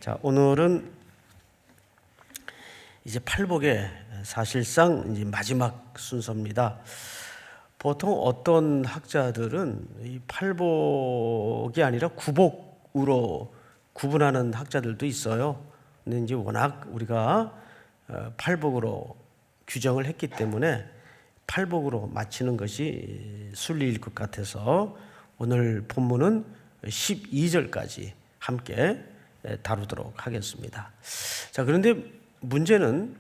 자, 오늘은 이제 팔복의 사실상 이제 마지막 순서입니다. 보통 어떤 학자들은 이 팔복이 아니라 구복으로 구분하는 학자들도 있어요. 근데 이제 워낙 우리가 팔복으로 규정을 했기 때문에 팔복으로 마치는 것이 순리일 것 같아서 오늘 본문은 12절까지 함께 다루도록 하겠습니다. 자, 그런데 문제는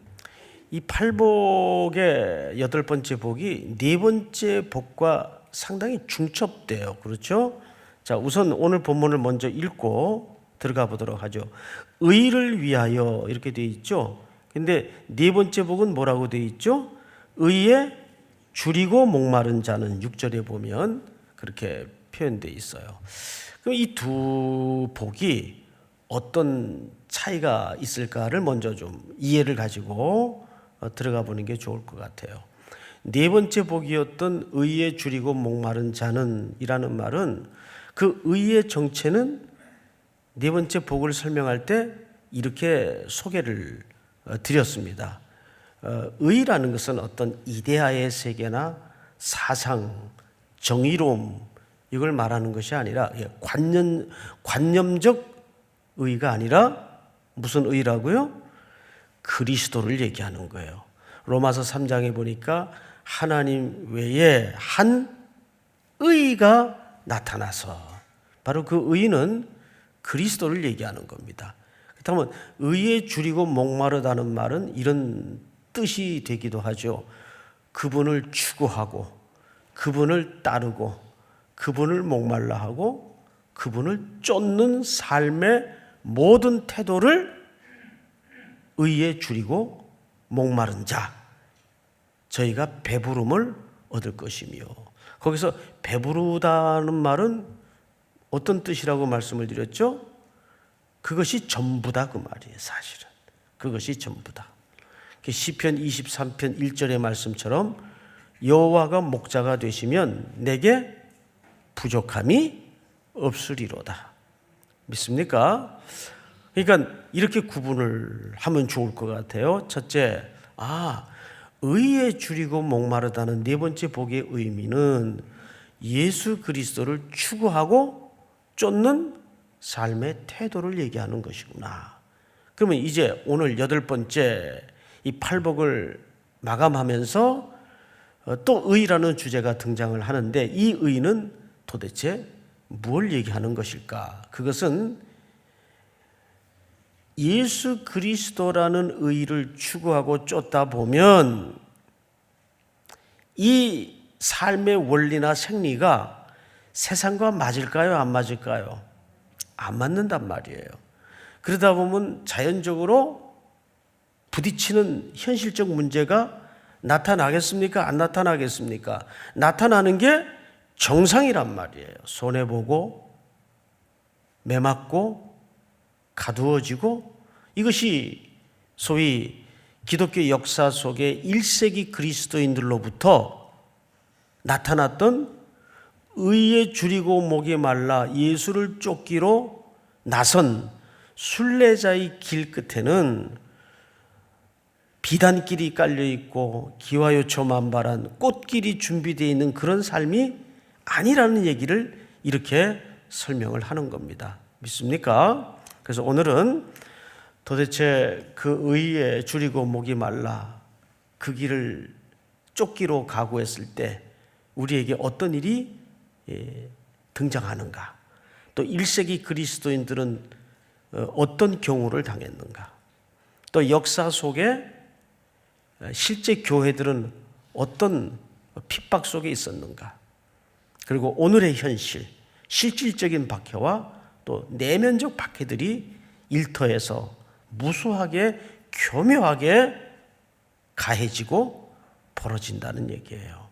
이 팔복의 여덟 번째 복이 네 번째 복과 상당히 중첩돼요. 그렇죠? 자, 우선 오늘 본문을 먼저 읽고 들어가 보도록 하죠. 의를 위하여 이렇게 되어 있죠. 근데 네 번째 복은 뭐라고 되어 있죠? 의에 줄이고 목마른 자는 6절에 보면 그렇게 표현되어 있어요. 그럼 이 두 복이 어떤 차이가 있을까를 먼저 좀 이해를 가지고 들어가 보는 게 좋을 것 같아요. 네 번째 복이었던 의에 줄이고 목마른 자는 이라는 말은 그 의의 정체는 네 번째 복을 설명할 때 이렇게 소개를 드렸습니다. 의라는 것은 어떤 이데아의 세계나 사상, 정의로움 이걸 말하는 것이 아니라 관념적 의가 아니라 무슨 의라고요? 그리스도를 얘기하는 거예요. 로마서 3장에 보니까 하나님 외에 한 의가 나타나서 바로 그 의는 그리스도를 얘기하는 겁니다. 그렇다면 의에 줄이고 목마르다는 말은 이런 뜻이 되기도 하죠. 그분을 추구하고 그분을 따르고 그분을 목말라 하고 그분을 쫓는 삶의 모든 태도를 의에 줄이고 목마른 자, 저희가 배부름을 얻을 것이며, 거기서 배부르다는 말은 어떤 뜻이라고 말씀을 드렸죠? 그것이 전부다 그 말이에요. 사실은 그것이 전부다. 시편 23편 1절의 말씀처럼 여호와가 목자가 되시면 내게 부족함이 없으리로다. 믿습니까? 그러니까 이렇게 구분을 하면 좋을 것 같아요. 첫째, 의에 줄이고 목마르다는 네 번째 복의 의미는 예수 그리스도를 추구하고 쫓는 삶의 태도를 얘기하는 것이구나. 그러면 이제 오늘 여덟 번째 이 팔복을 마감하면서 또 의라는 주제가 등장을 하는데 이 의는 도대체 뭘 얘기하는 것일까? 그것은 예수 그리스도라는 의를 추구하고 쫓다 보면 이 삶의 원리나 생리가 세상과 맞을까요? 안 맞을까요? 안 맞는단 말이에요. 그러다 보면 자연적으로 부딪히는 현실적 문제가 나타나겠습니까? 안 나타나겠습니까? 나타나는 게 정상이란 말이에요. 손해보고 매맞고 가두어지고 이것이 소위 기독교 역사 속에 1세기 그리스도인들로부터 나타났던 의에 줄이고 목이 말라 예수를 쫓기로 나선 순례자의 길 끝에는 비단길이 깔려있고 기와요초 만발한 꽃길이 준비되어 있는 그런 삶이 아니라는 얘기를 이렇게 설명을 하는 겁니다. 믿습니까? 그래서 오늘은 도대체 그 의에 줄이고 목이 말라 그 길을 쫓기로 각오했을 때 우리에게 어떤 일이 등장하는가, 또 1세기 그리스도인들은 어떤 경우를 당했는가, 또 역사 속에 실제 교회들은 어떤 핍박 속에 있었는가, 그리고 오늘의 현실, 실질적인 박해와 또 내면적 박해들이 일터에서 무수하게 교묘하게 가해지고 벌어진다는 얘기예요.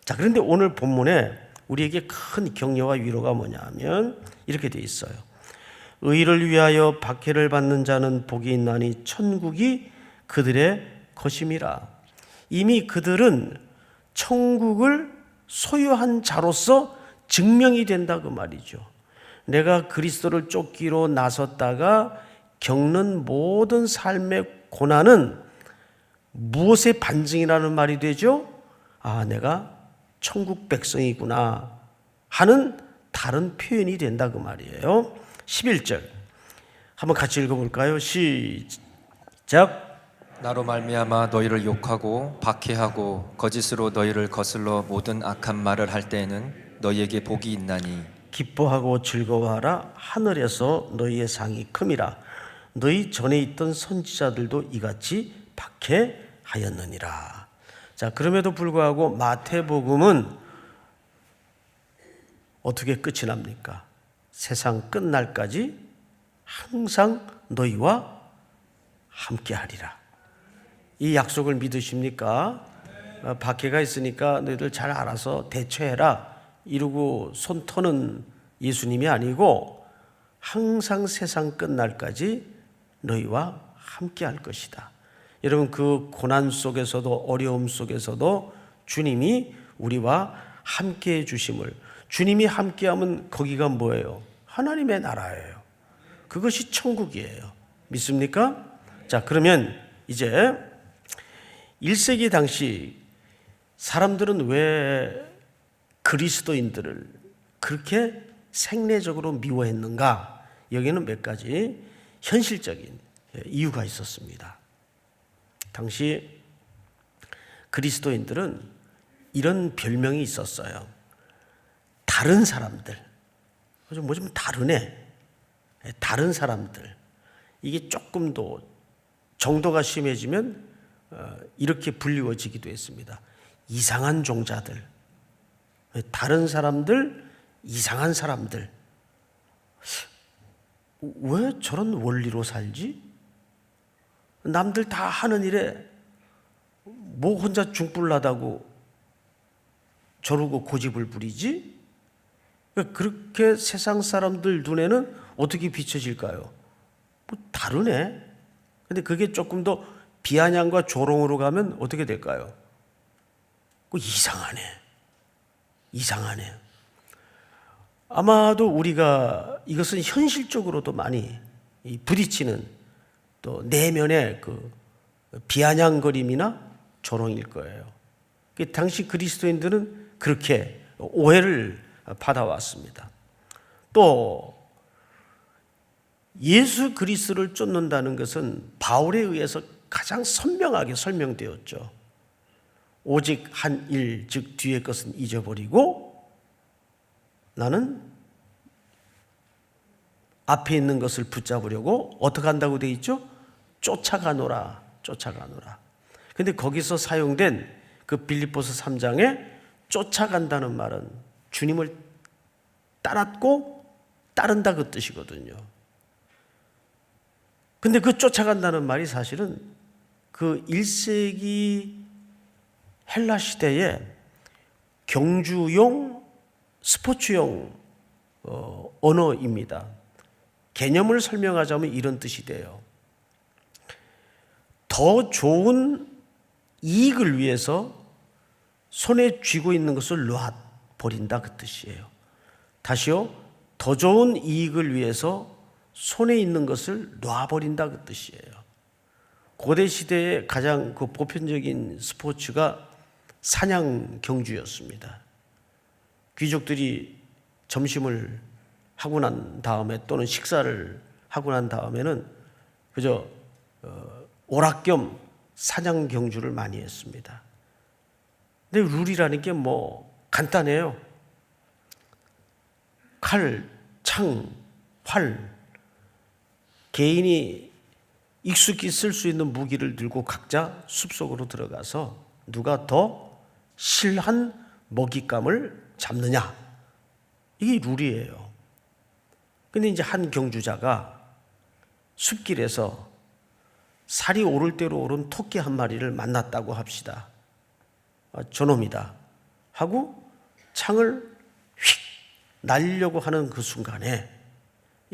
자, 그런데 오늘 본문에 우리에게 큰 격려와 위로가 뭐냐 하면 이렇게 돼 있어요. 의를 위하여 박해를 받는 자는 복이 있나니 천국이 그들의 것임이라. 이미 그들은 천국을 소유한 자로서 증명이 된다 그 말이죠. 내가 그리스도를 쫓기로 나섰다가 겪는 모든 삶의 고난은 무엇의 반증이라는 말이 되죠? 아, 내가 천국 백성이구나 하는 다른 표현이 된다 그 말이에요. 11절 한번 같이 읽어볼까요? 시작. 나로 말미암아 너희를 욕하고 박해하고 거짓으로 너희를 거슬러 모든 악한 말을 할 때에는 너희에게 복이 있나니 기뻐하고 즐거워하라. 하늘에서 너희의 상이 큼이라. 너희 전에 있던 선지자들도 이같이 박해하였느니라. 자, 그럼에도 불구하고 마태복음은 어떻게 끝이 납니까? 세상 끝날까지 항상 너희와 함께하리라. 이 약속을 믿으십니까? 박해가 있으니까 너희들 잘 알아서 대처해라 이러고 손 터는 예수님이 아니고 항상 세상 끝날까지 너희와 함께할 것이다. 여러분, 그 고난 속에서도 어려움 속에서도 주님이 우리와 함께해 주심을, 주님이 함께하면 거기가 뭐예요? 하나님의 나라예요. 그것이 천국이에요. 믿습니까? 자, 그러면 이제 1세기 당시 사람들은 왜 그리스도인들을 그렇게 생내적으로 미워했는가? 여기는 몇 가지 현실적인 이유가 있었습니다. 당시 그리스도인들은 이런 별명이 있었어요. 다른 사람들. 뭐 좀 다르네. 다른 사람들. 이게 조금 더 정도가 심해지면 이렇게 불리워지기도 했습니다. 이상한 종자들. 다른 사람들, 이상한 사람들. 왜 저런 원리로 살지? 남들 다 하는 일에 뭐 혼자 중불나다고 저러고 고집을 부리지? 그렇게 세상 사람들 눈에는 어떻게 비춰질까요? 뭐 다르네. 근데 그게 조금 더 비아냥과 조롱으로 가면 어떻게 될까요? 이상하네. 이상하네. 아마도 우리가 이것은 현실적으로도 많이 부딪히는 또 내면의 그 비아냥거림이나 조롱일 거예요. 당시 그리스도인들은 그렇게 오해를 받아왔습니다. 또 예수 그리스도를 쫓는다는 것은 바울에 의해서 가장 선명하게 설명되었죠. 오직 한 일, 즉 뒤의 것은 잊어버리고 나는 앞에 있는 것을 붙잡으려고 어떻게 한다고 되어 있죠? 쫓아가노라, 쫓아가노라. 근데 거기서 사용된 그 빌립보서 3장에 쫓아간다는 말은 주님을 따랐고 따른다 그 뜻이거든요. 근데 그 쫓아간다는 말이 사실은 그 1세기 헬라 시대에 경주용, 스포츠용 언어입니다. 개념을 설명하자면 이런 뜻이 돼요. 더 좋은 이익을 위해서 손에 쥐고 있는 것을 놔버린다 그 뜻이에요. 다시요. 더 좋은 이익을 위해서 손에 있는 것을 놔버린다 그 뜻이에요. 고대 시대의 가장 그 보편적인 스포츠가 사냥 경주였습니다. 귀족들이 점심을 하고 난 다음에 또는 식사를 하고 난 다음에는 그저 오락겸 사냥 경주를 많이 했습니다. 근데 룰이라는 게 뭐 간단해요. 칼, 창, 활, 개인이 익숙히 쓸 수 있는 무기를 들고 각자 숲속으로 들어가서 누가 더 실한 먹잇감을 잡느냐. 이게 룰이에요. 근데 이제 한 경주자가 숲길에서 살이 오를 대로 오른 토끼 한 마리를 만났다고 합시다. 저놈이다 하고 창을 휙 날리려고 하는 그 순간에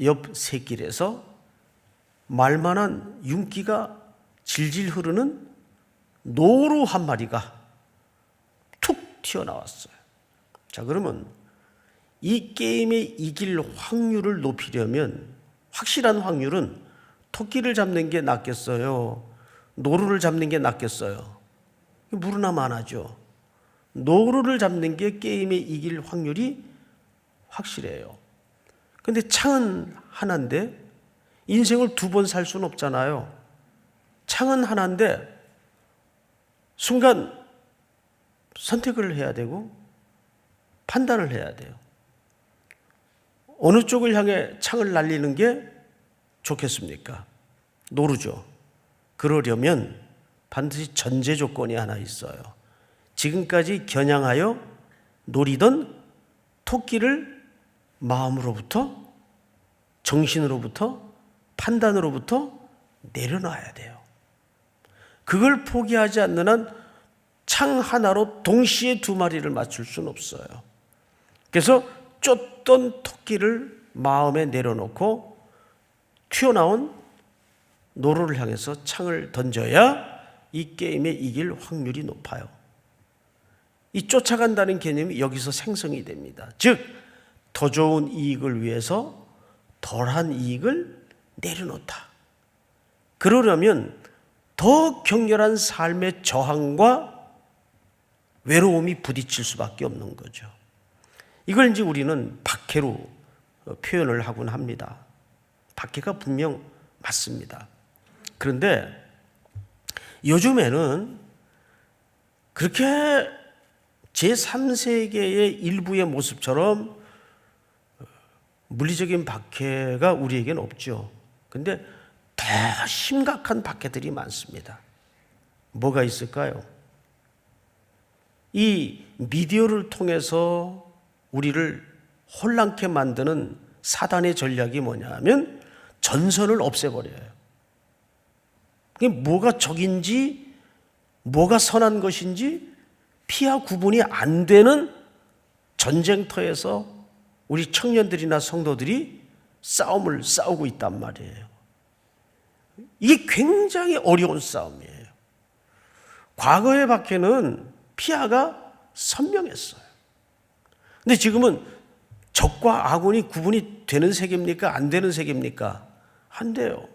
옆 새길에서 말만한 윤기가 질질 흐르는 노루 한 마리가 툭 튀어나왔어요. 자, 그러면 이 게임에 이길 확률을 높이려면 확실한 확률은 토끼를 잡는 게 낫겠어요? 노루를 잡는 게 낫겠어요? 무르나 만하죠. 노루를 잡는 게 게임에 이길 확률이 확실해요. 근데 창은 하나인데 인생을 두 번 살 수는 없잖아요. 창은 하나인데 순간 선택을 해야 되고 판단을 해야 돼요. 어느 쪽을 향해 창을 날리는 게 좋겠습니까? 노루죠. 그러려면 반드시 전제 조건이 하나 있어요. 지금까지 겨냥하여 노리던 토끼를 마음으로부터, 정신으로부터, 판단으로부터 내려놔야 돼요. 그걸 포기하지 않는 한 창 하나로 동시에 두 마리를 맞출 수는 없어요. 그래서 쫓던 토끼를 마음에 내려놓고 튀어나온 노루를 향해서 창을 던져야 이 게임에 이길 확률이 높아요. 이 쫓아간다는 개념이 여기서 생성이 됩니다. 즉, 더 좋은 이익을 위해서 덜한 이익을 내려놓다. 그러려면 더 격렬한 삶의 저항과 외로움이 부딪힐 수밖에 없는 거죠. 이걸 이제 우리는 박해로 표현을 하곤 합니다. 박해가 분명 맞습니다. 그런데 요즘에는 그렇게 제3세계의 일부의 모습처럼 물리적인 박해가 우리에게는 없죠. 그런데 더 심각한 박해들이 많습니다. 뭐가 있을까요? 이 미디어를 통해서 우리를 혼란케 만드는 사단의 전략이 뭐냐면 전선을 없애버려요. 그게 뭐가 적인지 뭐가 선한 것인지 피하 구분이 안 되는 전쟁터에서 우리 청년들이나 성도들이 싸움을 싸우고 있단 말이에요. 이게 굉장히 어려운 싸움이에요. 과거의 박해는 피하가 선명했어요. 근데 지금은 적과 아군이 구분이 되는 세계입니까? 안 되는 세계입니까? 안 돼요.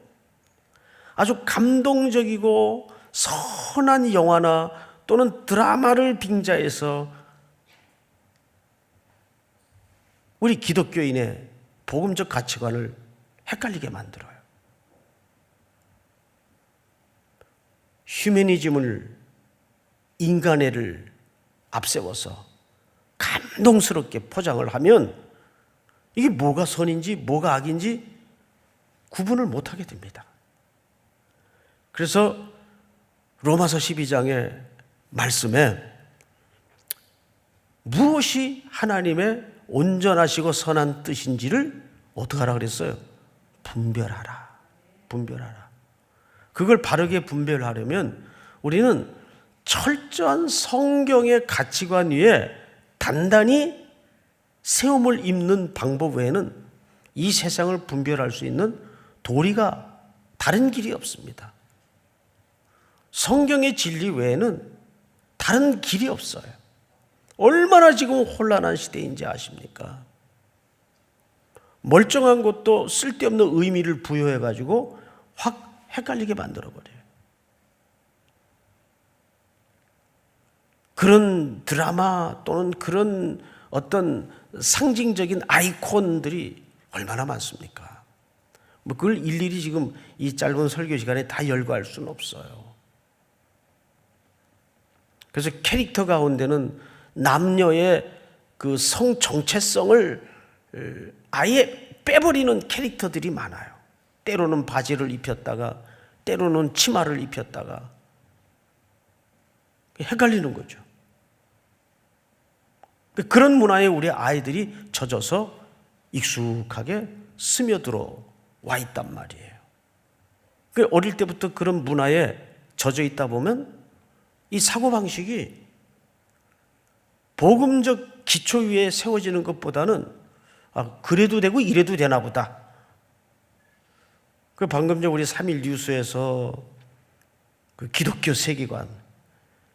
아주 감동적이고 선한 영화나 또는 드라마를 빙자해서 우리 기독교인의 복음적 가치관을 헷갈리게 만들어요. 휴머니즘을, 인간애를 앞세워서 감동스럽게 포장을 하면 이게 뭐가 선인지 뭐가 악인지 구분을 못하게 됩니다. 그래서 로마서 12장의 말씀에 무엇이 하나님의 온전하시고 선한 뜻인지를 어떻게 하라 그랬어요? 분별하라. 분별하라. 그걸 바르게 분별하려면 우리는 철저한 성경의 가치관 위에 단단히 세움을 입는 방법 외에는 이 세상을 분별할 수 있는 도리가 다른 길이 없습니다. 성경의 진리 외에는 다른 길이 없어요. 얼마나 지금 혼란한 시대인지 아십니까? 멀쩡한 것도 쓸데없는 의미를 부여해가지고 확 헷갈리게 만들어버려요. 그런 드라마 또는 그런 어떤 상징적인 아이콘들이 얼마나 많습니까? 뭐 그걸 일일이 지금 이 짧은 설교 시간에 다 열거할 수는 없어요. 그래서 캐릭터 가운데는 남녀의 그 성 정체성을 아예 빼버리는 캐릭터들이 많아요. 때로는 바지를 입혔다가 때로는 치마를 입혔다가 헷갈리는 거죠. 그런 문화에 우리 아이들이 젖어서 익숙하게 스며들어 와 있단 말이에요. 어릴 때부터 그런 문화에 젖어 있다 보면 이 사고방식이 복음적 기초 위에 세워지는 것보다는 그래도 되고 이래도 되나 보다. 방금 전 우리 3.1 뉴스에서 그 기독교 세계관,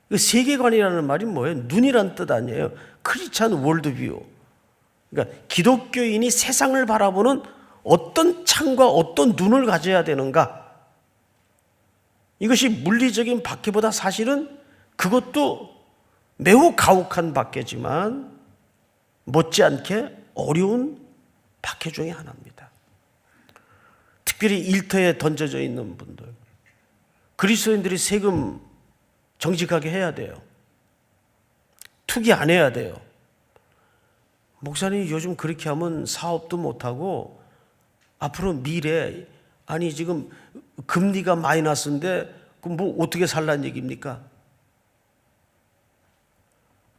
그 세계관이라는 말이 뭐예요? 눈이란 뜻 아니에요? 크리스찬 월드뷰. 그러니까 기독교인이 세상을 바라보는 어떤 창과 어떤 눈을 가져야 되는가? 이것이 물리적인 박해보다 사실은 그것도 매우 가혹한 박해지만 못지않게 어려운 박해 중에 하나입니다. 특별히 일터에 던져져 있는 분들, 그리스도인들이 세금 정직하게 해야 돼요. 투기 안 해야 돼요. 목사님 요즘 그렇게 하면 사업도 못하고 앞으로 미래, 아니 지금 금리가 마이너스인데 그럼 뭐 어떻게 살라는 얘기입니까?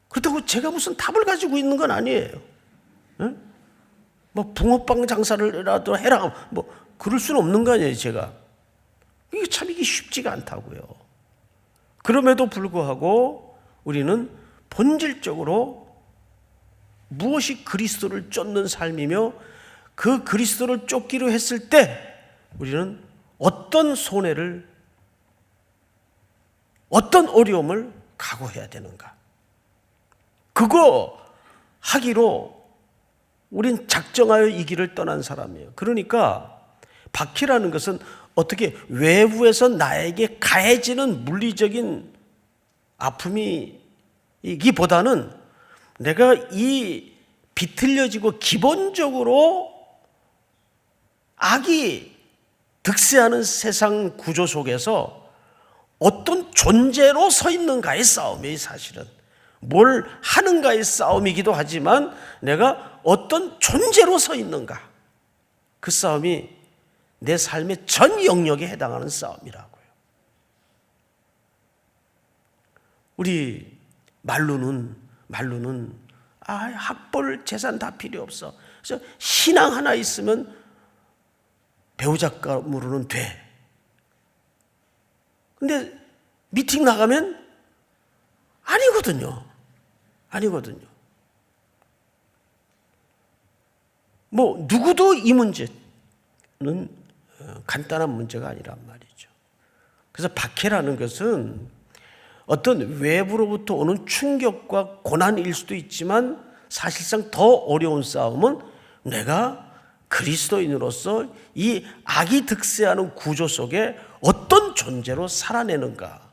그렇다고 제가 무슨 답을 가지고 있는 건 아니에요. 응? 뭐 붕어빵 장사를라도 해라, 뭐 그럴 수는 없는 거 아니에요. 제가 이게 참 이게 쉽지가 않다고요. 그럼에도 불구하고 우리는 본질적으로 무엇이 그리스도를 쫓는 삶이며 그 그리스도를 쫓기로 했을 때 우리는 어떤 손해를, 어떤 어려움을 각오해야 되는가? 그거 하기로 우린 작정하여 이 길을 떠난 사람이에요. 그러니까 박해라는 것은 어떻게 외부에서 나에게 가해지는 물리적인 아픔이기보다는 내가 이 비틀려지고 기본적으로 악이 득세하는 세상 구조 속에서 어떤 존재로 서 있는가의 싸움이에요. 사실은 뭘 하는가의 싸움이기도 하지만 내가 어떤 존재로 서 있는가, 그 싸움이 내 삶의 전 영역에 해당하는 싸움이라고요. 우리 말로는 학벌 재산 다 필요 없어. 그래서 신앙 하나 있으면 배우자감으로는 돼. 근데 미팅 나가면 아니거든요. 뭐 누구도 이 문제는 간단한 문제가 아니란 말이죠. 그래서 박해라는 것은 어떤 외부로부터 오는 충격과 고난일 수도 있지만 사실상 더 어려운 싸움은 내가 그리스도인으로서 이 악이 득세하는 구조 속에 어떤 존재로 살아내는가,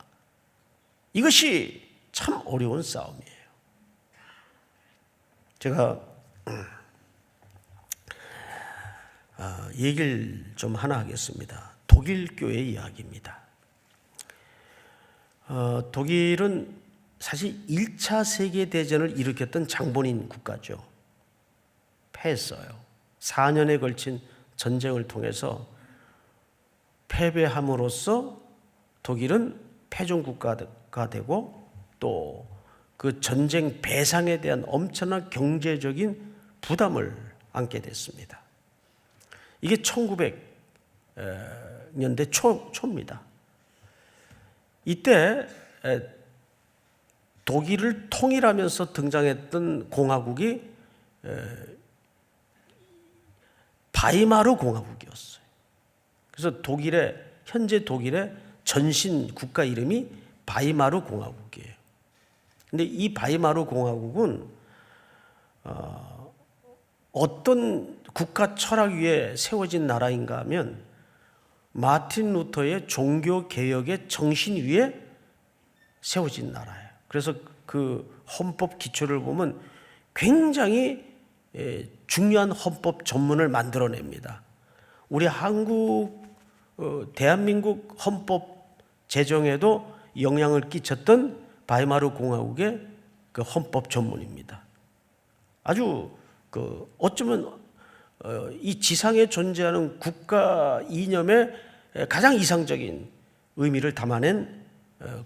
이것이 참 어려운 싸움이에요. 제가 얘기를 좀 하나 하겠습니다. 독일 교회 이야기입니다. 독일은 사실 1차 세계대전을 일으켰던 장본인 국가죠. 패했어요. 4년에 걸친 전쟁을 통해서 패배함으로써 독일은 패전 국가가 되고 또 그 전쟁 배상에 대한 엄청난 경제적인 부담을 안게 됐습니다. 이게 1900년대 초입니다. 이때 독일을 통일하면서 등장했던 공화국이 바이마르 공화국이었어요. 그래서 현재 독일의 전신 국가 이름이 바이마르 공화국이에요. 근데 이 바이마르 공화국은 어떤 국가 철학 위에 세워진 나라인가 하면 마틴 루터의 종교 개혁의 정신 위에 세워진 나라예요. 그래서 그 헌법 기초를 보면 굉장히 중요한 헌법 전문을 만들어냅니다. 우리 대한민국 헌법 제정에도 영향을 끼쳤던 바이마르 공화국의 그 헌법 전문입니다. 아주 어쩌면 이 지상에 존재하는 국가 이념의 가장 이상적인 의미를 담아낸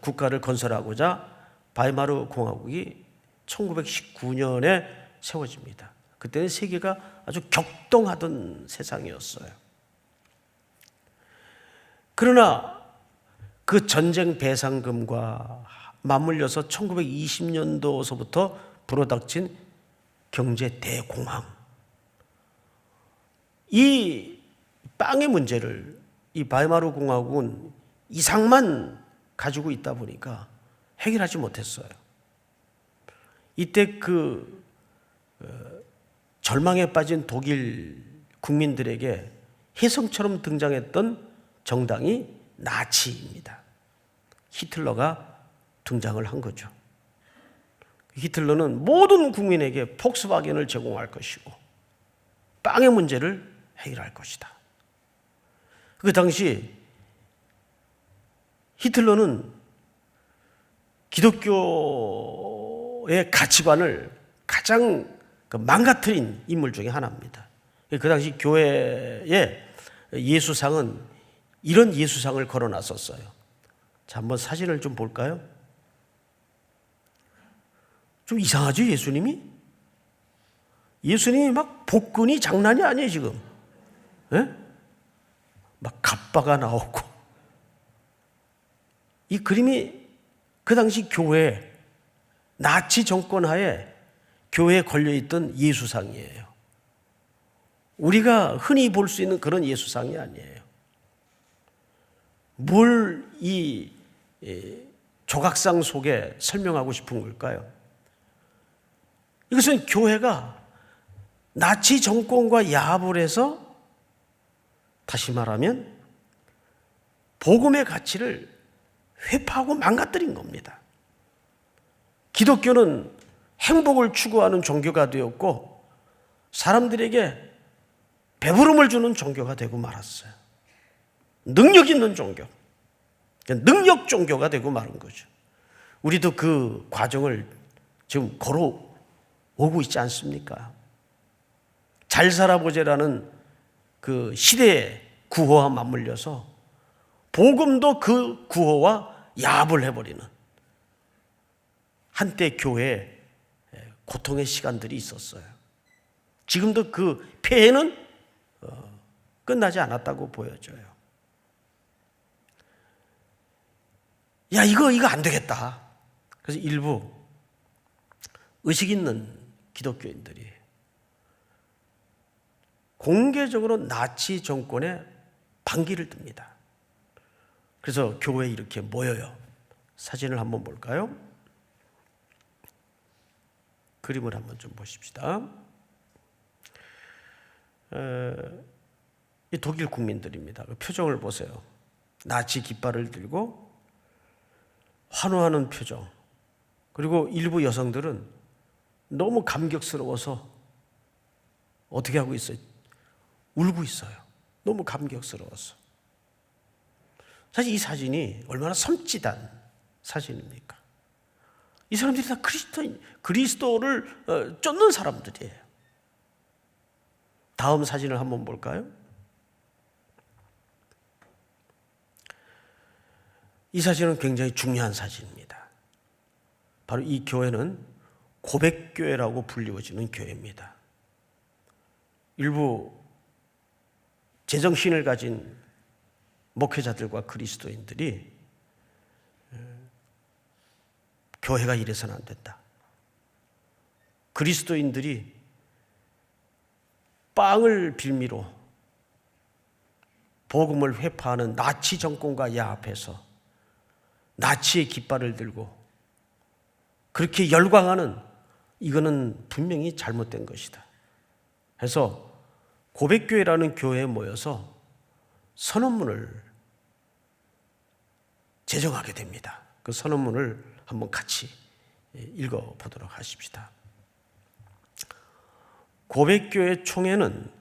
국가를 건설하고자 바이마르 공화국이 1919년에 세워집니다. 그때는 세계가 아주 격동하던 세상이었어요. 그러나 그 전쟁 배상금과 맞물려서 1920년도서부터 불어닥친 경제 대공황, 이 빵의 문제를 이 바이마르 공화국은 이상만 가지고 있다 보니까 해결하지 못했어요. 이때 그 절망에 빠진 독일 국민들에게 혜성처럼 등장했던 정당이 나치입니다. 히틀러가 등장을 한 거죠. 히틀러는 모든 국민에게 폭스바겐을 제공할 것이고 빵의 문제를 해결할 것이다. 그 당시 히틀러는 기독교의 가치관을 가장 망가뜨린 인물 중에 하나입니다. 그 당시 교회에 예수상은 이런 예수상을 걸어놨었어요. 자, 한번 사진을 좀 볼까요? 좀 이상하죠, 예수님이? 예수님이 막 복근이 장난이 아니에요, 지금. 예? 막 갑바가 나오고. 이 그림이 그 당시 교회, 나치 정권 하에 교회에 걸려있던 예수상이에요. 우리가 흔히 볼 수 있는 그런 예수상이 아니에요. 뭘 이 조각상 속에 설명하고 싶은 걸까요? 이것은 교회가 나치 정권과 야합을 해서, 다시 말하면 복음의 가치를 회파하고 망가뜨린 겁니다. 기독교는 행복을 추구하는 종교가 되었고 사람들에게 배부름을 주는 종교가 되고 말았어요. 능력 있는 종교, 능력 종교가 되고 마른 거죠. 우리도 그 과정을 지금 걸어오고 있지 않습니까? 잘 살아보자라는 그 시대의 구호와 맞물려서 복음도 그 구호와 야합을 해버리는 한때 교회에 고통의 시간들이 있었어요. 지금도 그 폐해는 끝나지 않았다고 보여져요. 야, 이거 안 되겠다. 그래서 일부 의식 있는 기독교인들이 공개적으로 나치 정권에 반기를 듭니다. 그래서 교회에 이렇게 모여요. 사진을 한번 볼까요? 그림을 한번 좀 보십시다. 이 독일 국민들입니다. 그 표정을 보세요. 나치 깃발을 들고 환호하는 표정. 그리고 일부 여성들은 너무 감격스러워서 어떻게 하고 있어요? 울고 있어요. 너무 감격스러워서. 사실 이 사진이 얼마나 섬찟한 사진입니까? 이 사람들이 다 그리스도를 쫓는 사람들이에요. 다음 사진을 한번 볼까요? 이 사진은 굉장히 중요한 사진입니다. 바로 이 교회는 고백교회라고 불리워지는 교회입니다. 일부 제정신을 가진 목회자들과 그리스도인들이 교회가 이래서는 안 된다. 그리스도인들이 빵을 빌미로 복음을 회파하는 나치 정권과 야합해서 나치의 깃발을 들고 그렇게 열광하는, 이거는 분명히 잘못된 것이다. 해서 고백교회라는 교회에 모여서 선언문을 제정하게 됩니다. 그 선언문을 한번 같이 읽어보도록 하십시다. 고백교회 총회는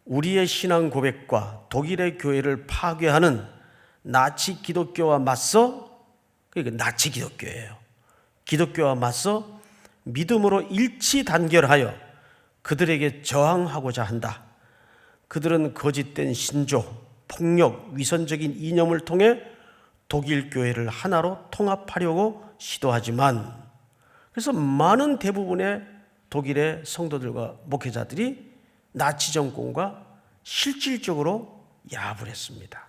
우리의 신앙 고백과 독일의 교회를 파괴하는 나치 기독교와 맞서, 그러니까 나치 기독교예요. 기독교와 맞서 믿음으로 일치 단결하여 그들에게 저항하고자 한다. 그들은 거짓된 신조, 폭력, 위선적인 이념을 통해 독일 교회를 하나로 통합하려고 시도하지만, 그래서 많은 대부분의 독일의 성도들과 목회자들이 나치 정권과 실질적으로 야합을 했습니다.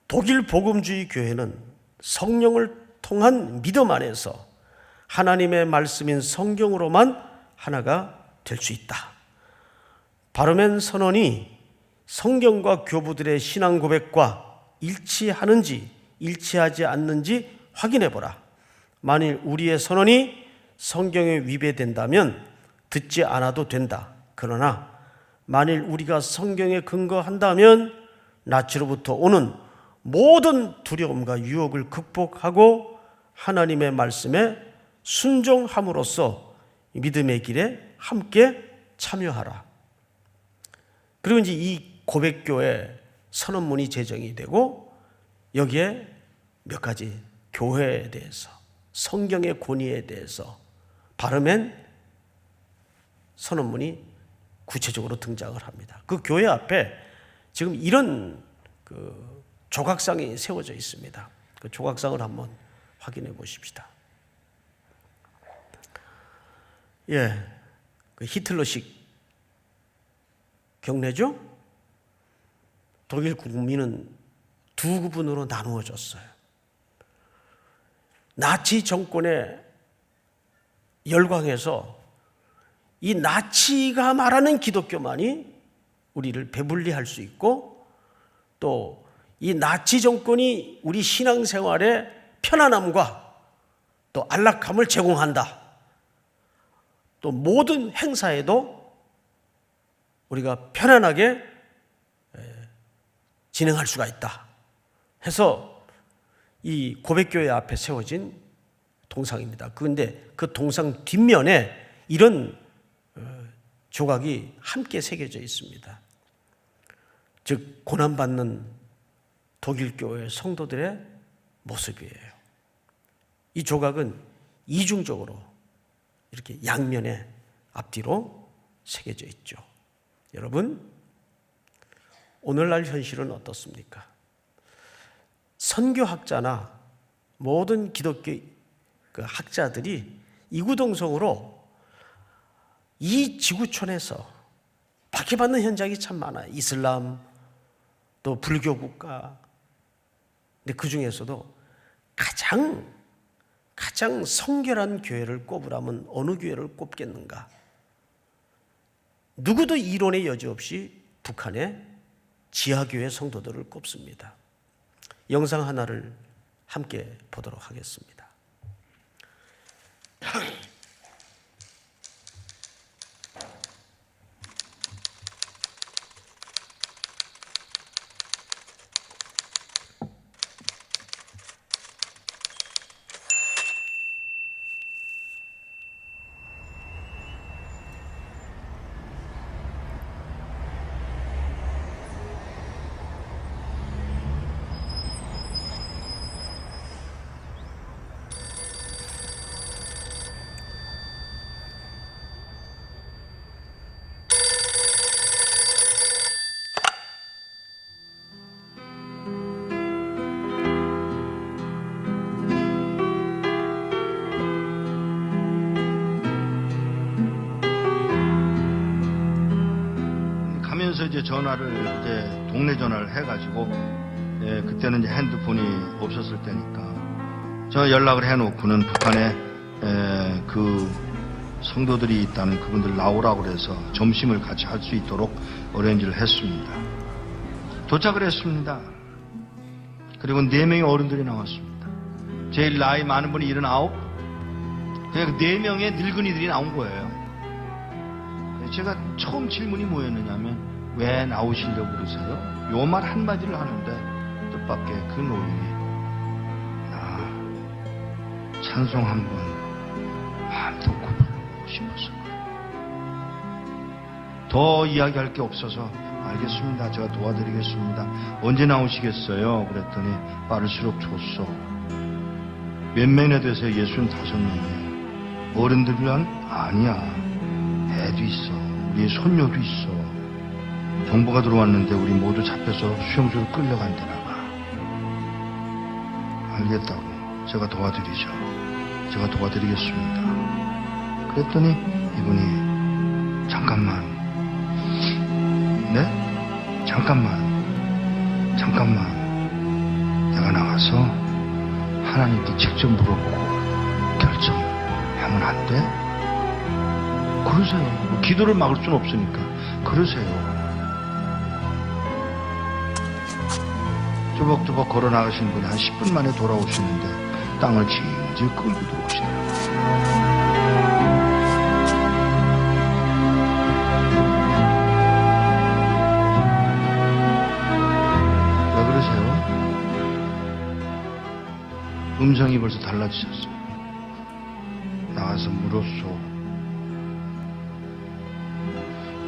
독일 복음주의 교회는 성령을 통한 믿음 안에서 하나님의 말씀인 성경으로만 하나가 될 수 있다. 바르멘 선언이 성경과 교부들의 신앙 고백과 일치하는지 일치하지 않는지 확인해 보라. 만일 우리의 선언이 성경에 위배된다면 듣지 않아도 된다. 그러나 만일 우리가 성경에 근거한다면 나치로부터 오는 모든 두려움과 유혹을 극복하고 하나님의 말씀에 순종함으로써 믿음의 길에 함께 참여하라. 그리고 이제 이 고백교회 선언문이 제정이 되고 여기에 몇 가지 교회에 대해서 성경의 권위에 대해서 발음한 선언문이 구체적으로 등장을 합니다. 그 교회 앞에 지금 이런 조각상이 세워져 있습니다. 그 조각상을 한번 확인해 보십시다. 예, 그 히틀러식 경례죠? 독일 국민은 두 부분으로 나누어졌어요. 나치 정권에 열광해서 이 나치가 말하는 기독교만이 우리를 배불리할 수 있고 또 이 나치 정권이 우리 신앙생활에 편안함과 또 안락함을 제공한다. 또 모든 행사에도 우리가 편안하게 진행할 수가 있다 해서 이 고백교회 앞에 세워진 동상입니다. 그런데 그 동상 뒷면에 이런 조각이 함께 새겨져 있습니다. 즉 고난받는 독일 교회 성도들의 모습이에요. 이 조각은 이중적으로 이렇게 양면에 앞뒤로 새겨져 있죠. 여러분, 오늘날 현실은 어떻습니까? 선교학자나 모든 기독교 학자들이 이구동성으로 이 지구촌에서 박해받는 현장이 참 많아요. 이슬람, 또 불교 국가. 근데 그 중에서도 가장 성결한 교회를 꼽으라면 어느 교회를 꼽겠는가? 누구도 이론의 여지 없이 북한의 지하교회 성도들을 꼽습니다. 영상 하나를 함께 보도록 하겠습니다. 이제 전화를 이제 동네 전화를 해가지고 그때는 이제 핸드폰이 없었을 때니까 저 연락을 해놓고는 북한에 그 성도들이 있다는 그분들 나오라고 그래서 점심을 같이 할 수 있도록 어레인지를 했습니다. 도착을 했습니다. 그리고 4명의 어른들이 나왔습니다. 제일 나이 많은 분이 79, 그냥 4명의 늙은이들이 나온 거예요. 제가 처음 질문이 뭐였느냐면 왜 나오시려고 그러세요? 요 말 한마디를 하는데 뜻밖의 그 노인이 나 찬송 한번 마음 놓고 부르고 싶어서 더 이야기할 게 없어서 알겠습니다. 제가 도와드리겠습니다. 언제 나오시겠어요? 그랬더니 빠를수록 좋소. 몇 명이나 되세요? 65명이에요. 어른들은 아니야. 애도 있어. 우리 손녀도 있어. 정보가 들어왔는데 우리 모두 잡혀서 수용소로 끌려간다나 봐. 알겠다고. 제가 도와드리죠. 제가 도와드리겠습니다. 그랬더니 이분이 잠깐만. 네? 잠깐만. 내가 나가서 하나님께 직접 물어보고 결정하면 안 돼? 그러세요. 기도를 막을 수는 없으니까. 그러세요. 뚜벅뚜벅 걸어 나가시는 분이 한 10분 만에 돌아오시는데 땅을 질질 끌고 들어오시더라고요. 음성이 벌써 달라지셨어요. 나와서 물었소.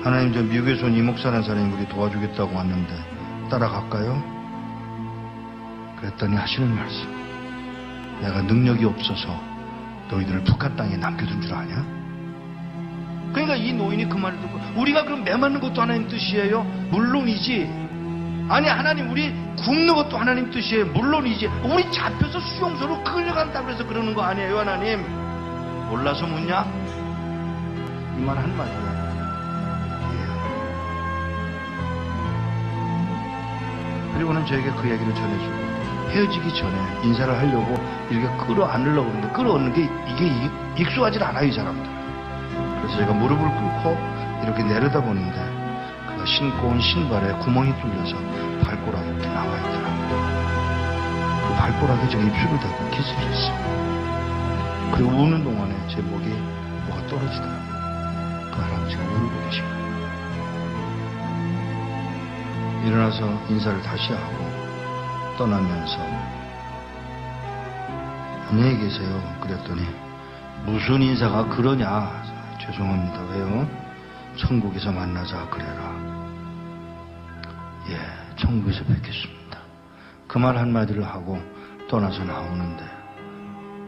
하나님, 저 미국에서 온 이목사라는 사람이 우리 도와주겠다고 왔는데 따라갈까요? 그랬더니 하시는 말씀, 내가 능력이 없어서 너희들을 북한 땅에 남겨둔 줄 아냐? 그러니까 이 노인이 그 말을 듣고, 우리가 그럼 매맞는 것도 하나님 뜻이에요? 물론이지. 아니, 하나님 우리 굶는 것도 하나님 뜻이에요? 물론이지. 우리 잡혀서 수용소로 끌려간다고 해서 그러는 거 아니에요, 하나님? 몰라서 묻냐? 이 말 한마디야. 그리고는 저에게 그 얘기를 전해주고, 헤어지기 전에 인사를 하려고 이렇게 끌어안으려고 그러는데, 끌어안는 게 이게 익숙하지 않아요, 이 사람들. 그래서 제가 무릎을 꿇고 이렇게 내려다보는데, 그가 신고 온 신발에 구멍이 뚫려서 발가락이 이렇게 나와 있더라고요. 그 발가락에 제가 입술을 대고 키스를 했어요. 그리고 우는 동안에 제 목에 뭐가 떨어지더라고요. 그 할아버지가 울고 계신 거예요. 일어나서 인사를 다시 하고 떠나면서, 안녕히 계세요. 그랬더니, 무슨 인사가 그러냐? 죄송합니다. 왜요? 천국에서 만나자 그래라. 예, 천국에서 뵙겠습니다. 그 말 한마디를 하고 떠나서 나오는데,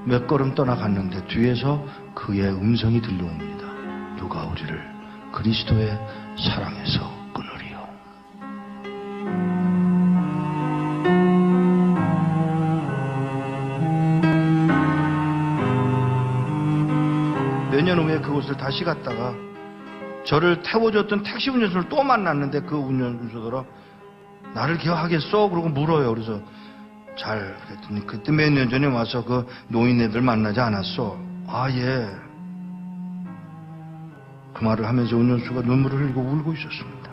몇 걸음 떠나갔는데 뒤에서 그의 음성이 들려옵니다. 누가 우리를 그리스도의 사랑에서 끊으리요. 몇 년 후에 그곳을 다시 갔다가 저를 태워줬던 택시 운전수를 또 만났는데, 그 운전수더러 나를 기억하겠어? 그러고 물어요. 그래서 잘, 그랬더니 그때 몇 년 전에 와서 그 노인네들 만나지 않았어? 아, 예. 그 말을 하면서 운전수가 눈물을 흘리고 울고 있었습니다.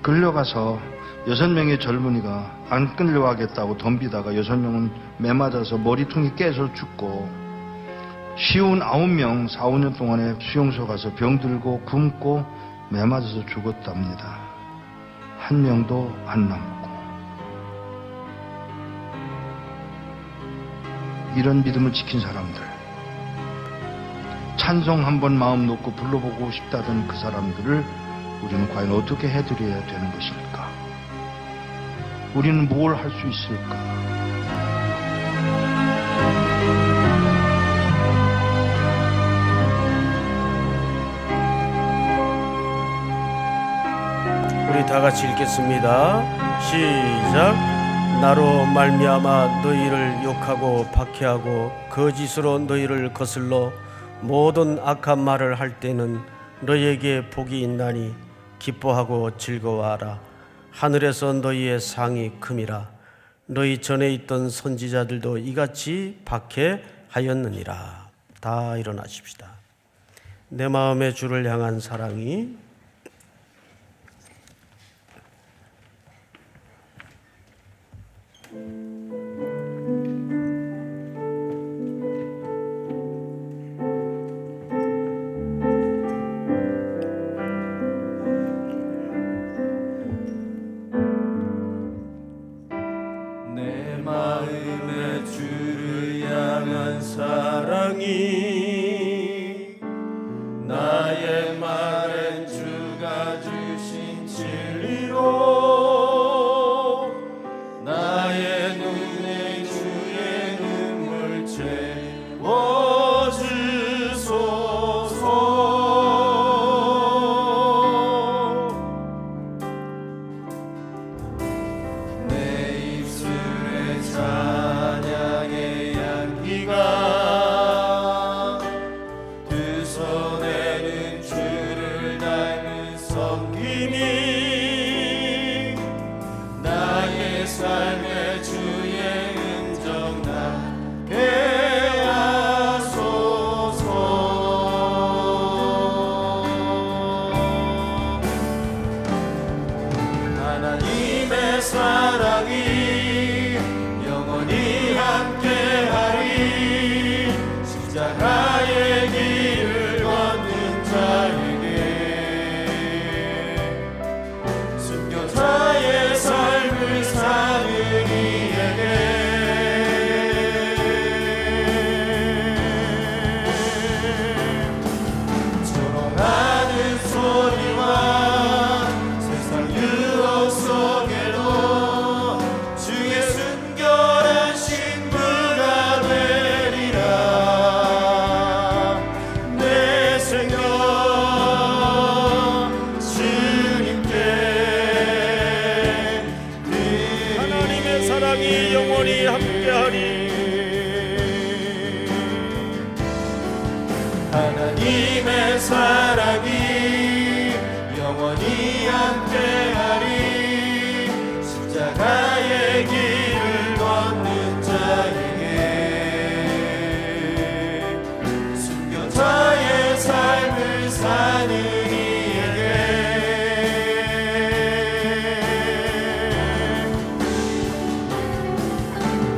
끌려가서 6명의 젊은이가 안 끌려가겠다고 덤비다가 6명은 매맞아서 머리통이 깨서 죽고, 쉬운 9명 4, 5년 동안에 수용소 가서 병들고 굶고 매맞아서 죽었답니다. 한 명도 안 남고. 이런 믿음을 지킨 사람들, 찬송 한번 마음 놓고 불러보고 싶다던 그 사람들을 우리는 과연 어떻게 해드려야 되는 것입니까? 우리는 뭘 할 수 있을까? 우리 다 같이 읽겠습니다. 시작. 나로 말미암아 너희를 욕하고 박해하고 거짓으로 너희를 거슬러 모든 악한 말을 할 때는 너희에게 복이 있나니 기뻐하고 즐거워하라. 하늘에서 너희의 상이 큼이라. 너희 전에 있던 선지자들도 이같이 박해하였느니라. 다 일어나십시다. 내 마음의 주를 향한 사랑이 내 마음의 주를 향한 사랑이 나의 말엔 주가 주신 진리로 나의 눈에 주의 눈물 채워주소서. 내 입술에 찬양의 향기가 두 손에는 주를 닮은 섬김이 사랑이 영원히 함께하리. 십자가의 길을 걷는 자에게, 순교자의 삶을 사는 이에게,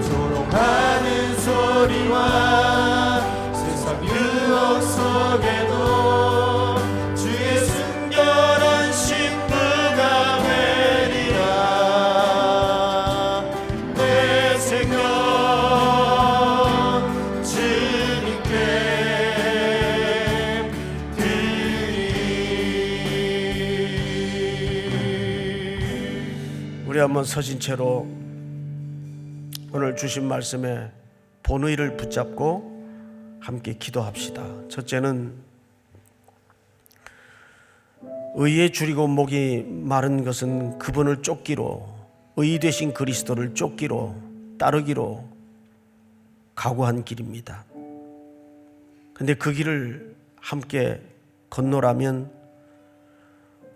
조롱하는 소리와 세상 유혹 속에도 주의 순결한 신부가 되리라. 내 생명 주님께 드리리. 우리 한번 서신 채로 오늘 주신 말씀에 본의를 붙잡고 함께 기도합시다. 첫째는 의에 줄이고 목이 마른 것은 그분을 쫓기로, 의 되신 그리스도를 쫓기로, 따르기로 각오한 길입니다. 근데 그 길을 함께 건너라면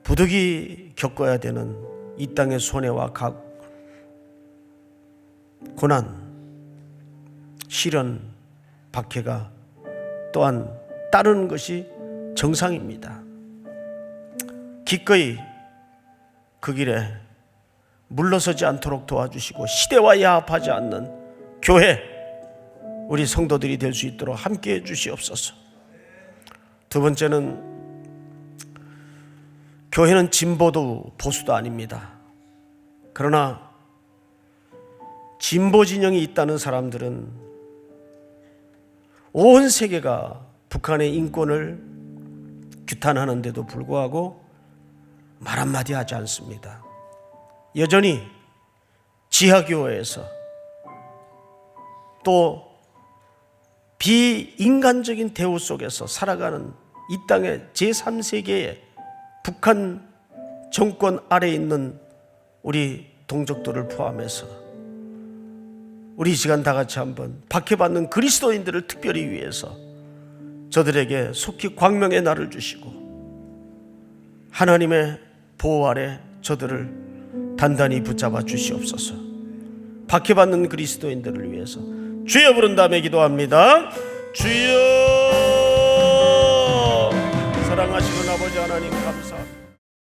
부득이 겪어야 되는 이 땅의 손해와 각 고난, 시련, 박해가 또한 따르는 것이 정상입니다. 기꺼이 그 길에 물러서지 않도록 도와주시고 시대와 야합하지 않는 교회, 우리 성도들이 될 수 있도록 함께해 주시옵소서. 두 번째는 교회는 진보도 보수도 아닙니다. 그러나 진보 진영이 있다는 사람들은 온 세계가 북한의 인권을 규탄하는데도 불구하고 말 한마디 하지 않습니다. 여전히 지하교회에서 또 비인간적인 대우 속에서 살아가는 이 땅의 제3세계의 북한 정권 아래에 있는 우리 동족들을 포함해서 우리 이 시간 다 같이 한번 박해받는 그리스도인들을 특별히 위해서 저들에게 속히 광명의 날을 주시고 하나님의 보호 아래 저들을 단단히 붙잡아 주시옵소서. 박해받는 그리스도인들을 위해서 주여 부른 다음에 기도합니다. 주여. 사랑하시는 아버지 하나님,